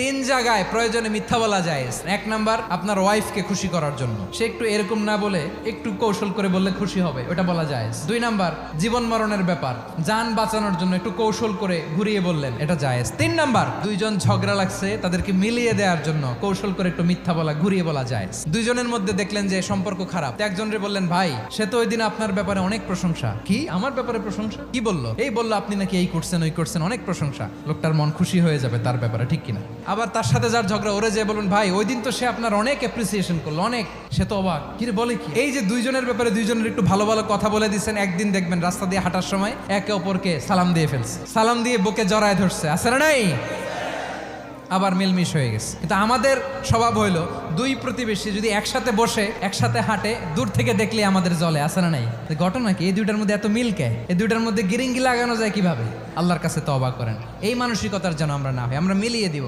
তিন জায়গায় প্রয়োজনে মিথ্যা বলা যায়। এক নাম্বার, আপনার ওয়াইফকে খুশি করার জন্য, সে একটু এরকম না বলে একটু কৌশল করে বললে খুশি হবে, ওটা বলা যায়। দুই নাম্বার, জীবন মরণের ব্যাপার, জান বাঁচানোর জন্য একটু কৌশল করে ঘুরিয়ে বললেন, এটা জায়েজ। তিন নাম্বার, দুইজন ঝগড়া লাগছে তাদেরকে মিলিয়ে দেওয়ার জন্য কৌশল করে একটু মিথ্যা বলা, ঘুরিয়ে বলা যায়। দুইজনের মধ্যে দেখলেন যে সম্পর্ক খারাপ, একজনরে বললেন, ভাই সে তো ওই দিন আপনার ব্যাপারে অনেক প্রশংসা। কি আমার ব্যাপারে প্রশংসা? কি বললো? এই বললো আপনি নাকি এই করছেন ওই করছেন, অনেক প্রশংসা। লোকটার মন খুশি হয়ে যাবে তার ব্যাপারে, ঠিক কিনা? আবার তার সাথে যার ঝগড়া, ওরে যে বলুন, ভাই ওই দিন তো সে আপনার অনেক অ্যাপ্রিসিয়েশন করলো, অনেক, সে তো অবাক, কি রে বলে কি? এই যে দুইজনের ব্যাপারে দুইজনের একটু ভালো ভালো কথা বলে দিচ্ছেন, একদিন দেখবেন রাস্তা দিয়ে হাঁটার সময় একে অপরকে সালাম দিয়ে ফেলছে, সালাম দিয়ে বুকে জড়ায় ধরছে, আছে না নাই? আবার মিলমিশ হয়ে গেছে। কিন্তু আমাদের স্বভাব হইলো, দুই প্রতিবেশী যদি একসাথে বসে একসাথে হাঁটে, দূর থেকে দেখলে আমাদের জলে, আছে না নাই? ঘটনা কি? এই দুইটার মধ্যে এত মিল কে? এই দুইটার মধ্যে গিরিঙ্গি লাগানো যায় কিভাবে? আল্লাহর কাছে তওবা করেন, এই মানসিকতার যেন আমরা না হয়, আমরা মিলিয়ে দিব।